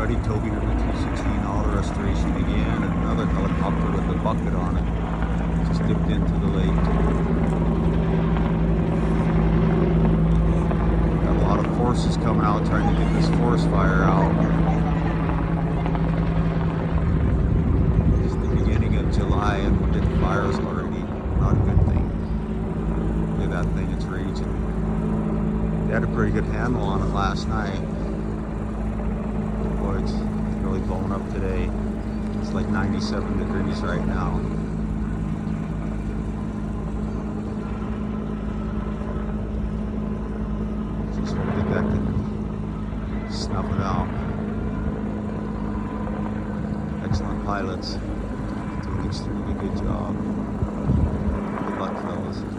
already towing in the 216 auto restoration again, and another helicopter with a bucket on it just dipped into the lake. Got a lot of forces coming out trying to get this forest fire out. It's the beginning of July and we're getting fires already. Not a good thing. Look at that thing, it's raging. They had a pretty good handle on it last night. Boy, it's really blowing up today. It's like 97 degrees right now. Just hope that that can snuff it out. Excellent pilots. Doing an extremely good job. Good luck, fellas.